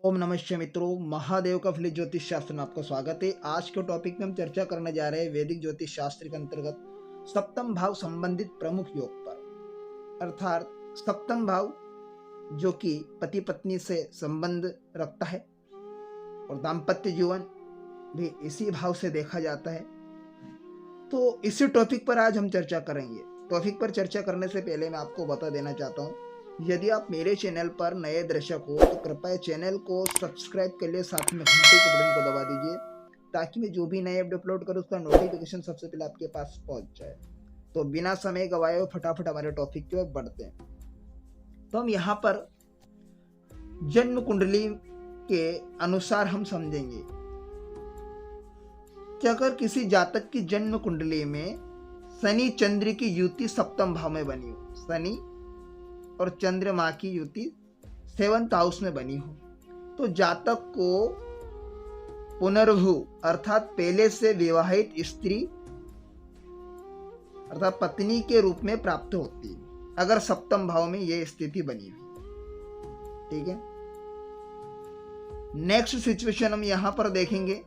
ओम नमस्ते मित्रों, महादेव का फलित ज्योतिष शास्त्र में आपका स्वागत है। आज के टॉपिक में हम चर्चा करने जा रहे हैं वैदिक ज्योतिष शास्त्र के अंतर्गत सप्तम भाव संबंधित प्रमुख योग पर, अर्थात सप्तम भाव जो कि पति पत्नी से संबंध रखता है और दाम्पत्य जीवन भी इसी भाव से देखा जाता है। तो इसी टॉपिक पर आज हम चर्चा करेंगे। टॉपिक पर चर्चा करने से पहले मैं आपको बता देना चाहता हूँ, यदि आप मेरे चैनल पर नए दर्शक हो तो कृपया चैनल को सब्सक्राइब कर लिए, साथ में घंटे के बटन को दबा दीजिए ताकि मैं जो भी नए वीडियो अपलोड करूँ उसका नोटिफिकेशन सबसे पहले आपके पास पहुंच जाए। तो बिना समय गवाए हुए फटाफट हमारे टॉपिक की ओर बढ़ते हैं। तो हम यहाँ पर जन्म कुंडली के अनुसार हम समझेंगे कि अगर किसी जातक की जन्म कुंडली में शनि चंद्र की युति सप्तम भाव में बनी हो, शनि और चंद्रमा की युति 7th हाउस में बनी हो, तो जातक को पुनर्भू अर्थात पहले से विवाहित स्त्री अर्थात पत्नी के रूप में प्राप्त होती है, अगर सप्तम भाव में यह स्थिति बनी हुई। ठीक है, नेक्स्ट सिचुएशन हम यहां पर देखेंगे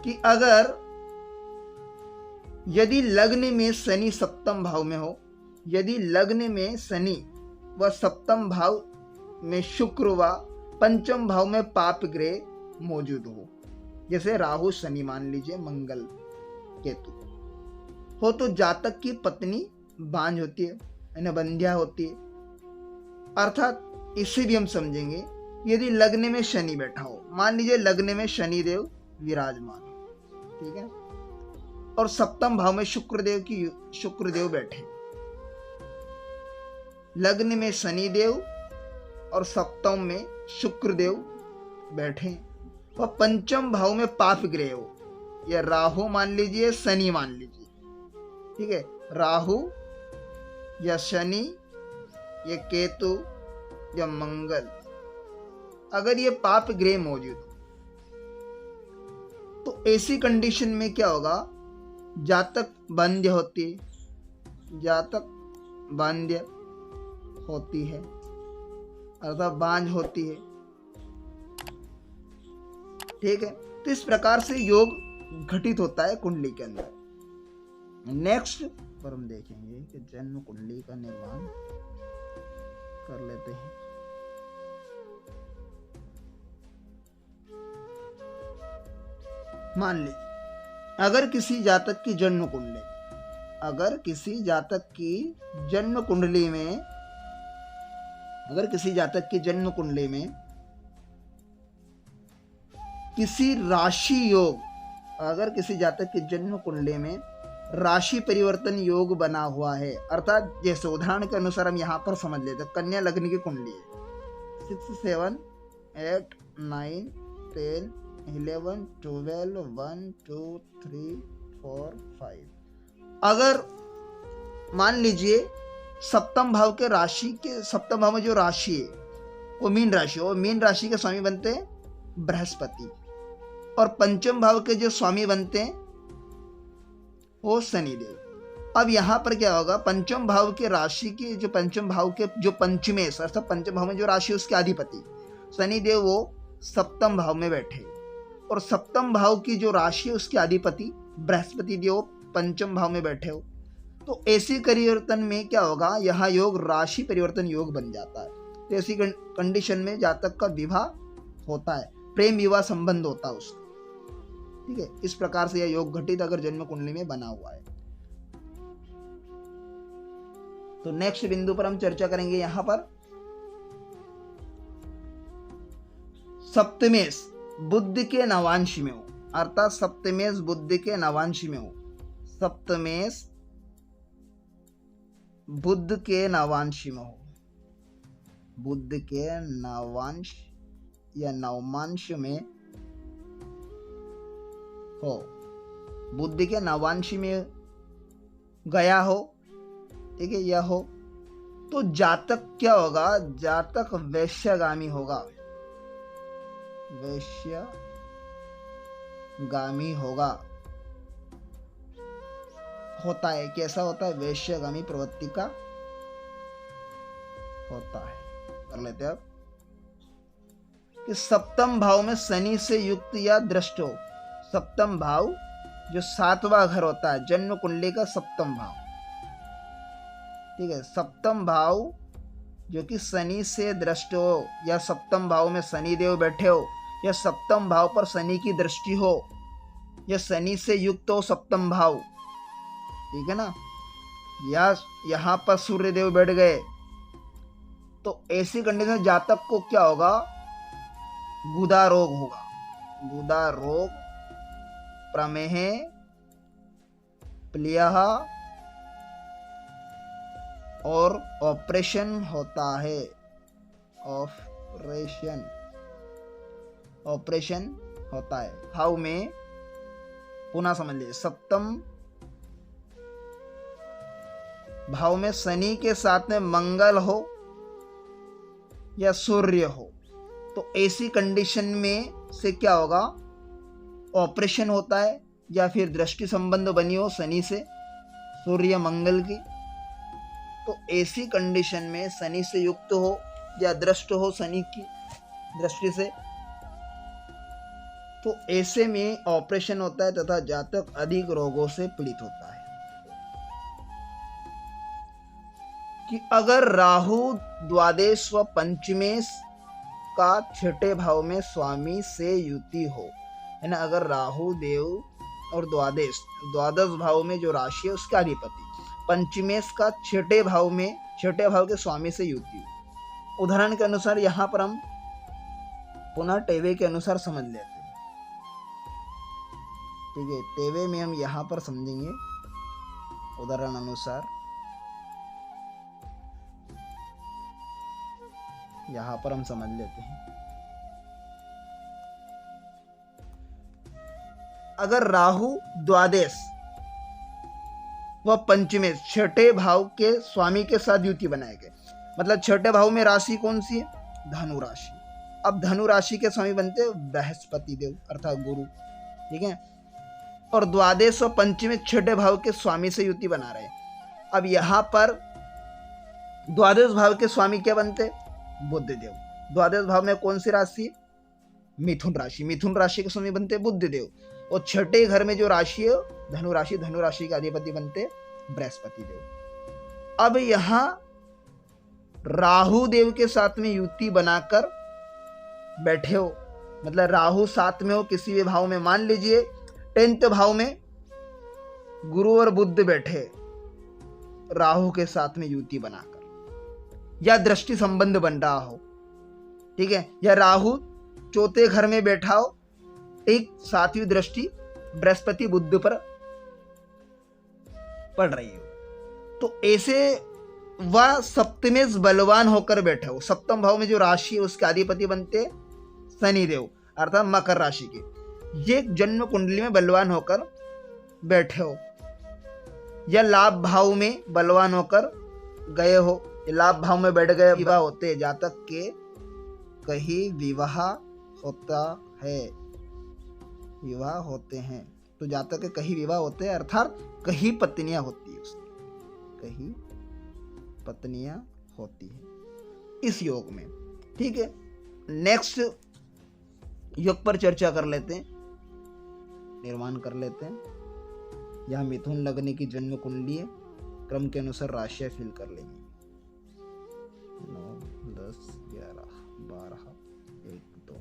कि अगर यदि लग्न में शनि सप्तम भाव में हो, यदि लग्न में शनि व सप्तम भाव में शुक्र व पंचम भाव में पाप ग्रह मौजूद हो, जैसे राहु शनि मान लीजिए, मंगल केतु हो, तो जातक की पत्नी बांझ होती है, यानी बंध्या होती है। अर्थात इसे भी हम समझेंगे, यदि लग्न में शनि बैठा हो, मान लीजिए लग्न में शनि देव विराजमान हो, ठीक है, और सप्तम भाव में शुक्रदेव बैठे, लग्न में शनिदेव और सप्तम में शुक्रदेव बैठे और पंचम भाव में पाप ग्रह हो, या राहु मान लीजिए, शनि मान लीजिए, ठीक है, राहु या शनि या केतु या मंगल, अगर ये पाप ग्रह मौजूद हो तो ऐसी कंडीशन में क्या होगा, जातक बंध्य होती है, जातक बंध्य होती है अर्थात बांझ होती है। ठीक है, तो इस प्रकार से योग घटित होता है कुंडली के अंदर। नेक्स्ट पर हम देखेंगे कि जन्म कुंडली का निर्माण कर लेते हैं। मान लीजिए अगर किसी जातक की जन्म कुंडली, अगर किसी जातक की जन्म कुंडली में, अगर किसी जातक की जन्म कुंडली में किसी राशि योग, अगर किसी जातक की जन्म कुंडली में राशि परिवर्तन योग बना हुआ है, अर्थात जैसे उदाहरण के अनुसार हम यहाँ पर समझ लेते हैं, कन्या लग्न की कुंडली है, 6 7 8 9 10 11 12 1 2 3 4 5, अगर मान लीजिए सप्तम भाव के राशि के, सप्तम भाव में जो राशि है वो मीन राशि हो, मीन राशि के स्वामी बनते हैं बृहस्पति, और पंचम भाव के जो स्वामी बनते हैं वो शनिदेव। अब यहां पर क्या होगा, पंचम भाव के राशि की, जो पंचम भाव के जो पंचमेश अर्थात पंचम भाव में जो राशि है उसके अधिपति शनिदेव वो सप्तम भाव में बैठे, और सप्तम भाव की जो राशि है उसके अधिपति बृहस्पति देव पंचम भाव में बैठे हो, तो ऐसी परिवर्तन में क्या होगा, यह योग राशि परिवर्तन योग बन जाता है। तो ऐसी कंडीशन में जातक का विवाह होता है, प्रेम विवाह संबंध होता है उसका। ठीक है, इस प्रकार से यह योग घटित अगर जन्म कुंडली में बना हुआ है। तो नेक्स्ट बिंदु पर हम चर्चा करेंगे, यहां पर सप्तमेश बुध के नवांश में हो, अर्थात सप्तमेश बुध के नवांश में हो, सप्तमेश बुध के नवांश में हो, बुध के नवांश या नवमांश में हो, बुध के नवांश में गया हो, ठीक है, यह हो, तो जातक क्या होगा, जातक वैश्यगामी होगा, वैश्यगामी होगा, होता है। कैसा होता है, वैश्यगामी प्रवृत्ति का होता है। कर लेते हैं अब कि सप्तम भाव में शनि से युक्त या दृष्ट हो। सप्तम भाव जो 7वां घर होता है जन्म कुंडली का सप्तम भाव, ठीक है, सप्तम भाव जो कि शनि से दृष्ट हो, या सप्तम भाव में शनि देव बैठे हो, या सप्तम भाव पर शनि की दृष्टि हो, या शनि से युक्त हो सप्तम भाव, ठीक है ना, या यहाँ पर सूर्य देव बैठ गए, तो ऐसी कंडीशन जातक को क्या होगा, गुदा रोग होगा। गुदा रोग, प्रमेह, प्लीहा और ऑपरेशन होता है। ऑपरेशन होता है भाव में। पुनः समझ लीजिए, सप्तम भाव में शनि के साथ में मंगल हो या सूर्य हो, तो ऐसी कंडीशन में से क्या होगा, ऑपरेशन होता है, या फिर दृष्टि संबंध बनी हो शनि से, सूर्य मंगल की। तो ऐसी कंडीशन में शनि से युक्त हो या दृष्ट हो शनि की दृष्टि से, तो ऐसे में ऑपरेशन होता है तथा जातक अधिक रोगों से पीड़ित होता है। कि अगर राहु द्वादश व पंचमेश का छठे भाव में स्वामी से युति हो, है ना, अगर राहु देव और द्वादश भाव में जो राशि है उसका अधिपति, पंचमेश का छठे भाव में, छठे भाव के स्वामी से युति हो। उदाहरण के अनुसार यहाँ पर हम पुनः टेवे के अनुसार समझ लेते हैं, ठीक है। टेवे में हम यहाँ पर समझेंगे उदाहरण अनुसार। यहाँ पर हम समझ लेते हैं, अगर राहु द्वादश व पंचमेश छठे भाव के स्वामी के साथ युति बनाए गए, मतलब छठे भाव में राशि कौन सी है, धनु राशि। अब धनु राशि के स्वामी बनते बृहस्पति देव अर्थात गुरु, ठीक है। और द्वादश व पंचमेश छठे भाव के स्वामी से युति बना रहे हैं। अब यहाँ पर द्वादश भाव के स्वामी क्या बनते, बुध देव। द्वादश भाव में कौन सी राशि, मिथुन राशि। मिथुन राशि के स्वामी बनते बुध देव। और छठे घर में जो राशि है धनु राशि, धनु राशि के अधिपति बनते बृहस्पति देव। अब यहाँ राहु देव के साथ में युति बनाकर बैठे हो, मतलब राहु साथ में हो किसी भी भाव में, मान लीजिए 10th भाव में गुरु और बुध बैठे राहु के साथ में युति बनाकर, या दृष्टि संबंध बन रहा हो, ठीक है, या राहु चौथे घर में बैठा हो, एक 7वीं दृष्टि बृहस्पति बुध पर पड़ रही हो, तो ऐसे वह सप्तमेश बलवान होकर बैठे हो। सप्तम भाव में जो राशि है उसके अधिपति बनते शनि देव अर्थात मकर राशि के। ये जन्म कुंडली में बलवान होकर बैठे हो, या लाभ भाव में बलवान होकर गए हो, लाभ भाव में बैठ गए, विवाह होते, जातक के कहीं विवाह होता है, विवाह होते हैं, तो जातक के कहीं विवाह होते हैं अर्थात कहीं पत्नियां होती है उसकी, कहीं पत्नियां होती है इस योग में, ठीक है। नेक्स्ट योग पर चर्चा कर लेते हैं, निर्माण कर लेते हैं। यहाँ मिथुन लग्न की जन्म कुंडली है, क्रम के अनुसार राशियां फिल कर लेंगे, 9, 10, 11, 12, 1, 2।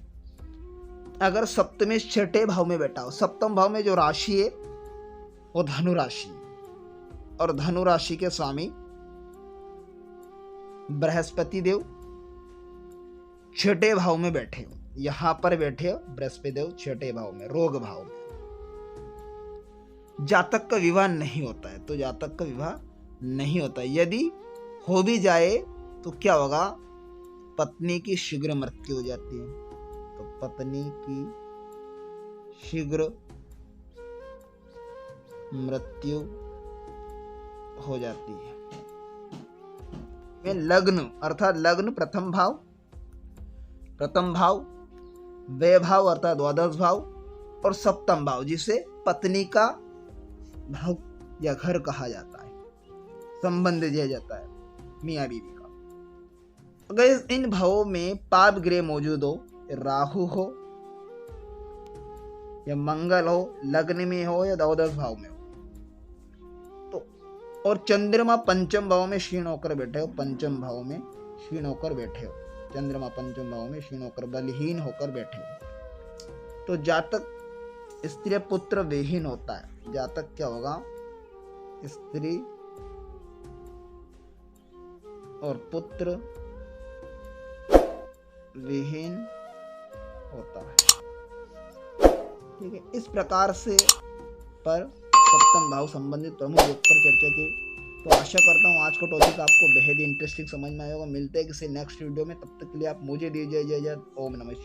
अगर सप्तमेश छठे भाव में बैठा हो, सप्तम भाव में जो राशि है वो धनु राशि, और धनु राशि के स्वामी बृहस्पति देव छठे भाव में बैठे हो, यहां पर बैठे हो बृहस्पति देव छठे भाव में, रोग भाव में। जातक का विवाह नहीं होता है, तो जातक का विवाह नहीं होता है। यदि हो भी जाए तो क्या होगा, पत्नी की शीघ्र मृत्यु हो जाती है, तो पत्नी की शीघ्र मृत्यु हो जाती है। में लग्न अर्थात लग्न प्रथम भाव, वैभाव अर्थात द्वादश भाव, और सप्तम भाव जिसे पत्नी का भाव या घर कहा जाता है, संबंध दिया जाता है मियाँ बीवी का। अगर इन भावों में पाप ग्रह मौजूद हो, राहु हो या मंगल हो, लग्न में हो या द्वादश भाव में हो, तो और चंद्रमा पंचम भाव में क्षीण होकर बैठे हो, पंचम भाव में क्षीण होकर बैठे हो, चंद्रमा पंचम भाव में क्षीण होकर बलहीन होकर बैठे हो, तो जातक स्त्री पुत्र विहीन होता है। जातक क्या होगा, स्त्री और पुत्र विहीन होता है। ठीक है, इस प्रकार से पर सप्तम भाव संबंधित प्रमुख योग पर चर्चा की। तो आशा करता हूँ आज का टॉपिक आपको बेहद इंटरेस्टिंग समझ में आएगा। मिलते हैं किसी नेक्स्ट वीडियो में, तब तक के लिए आप मुझे दीजिए इजाजत। ओम नमः शिवाय।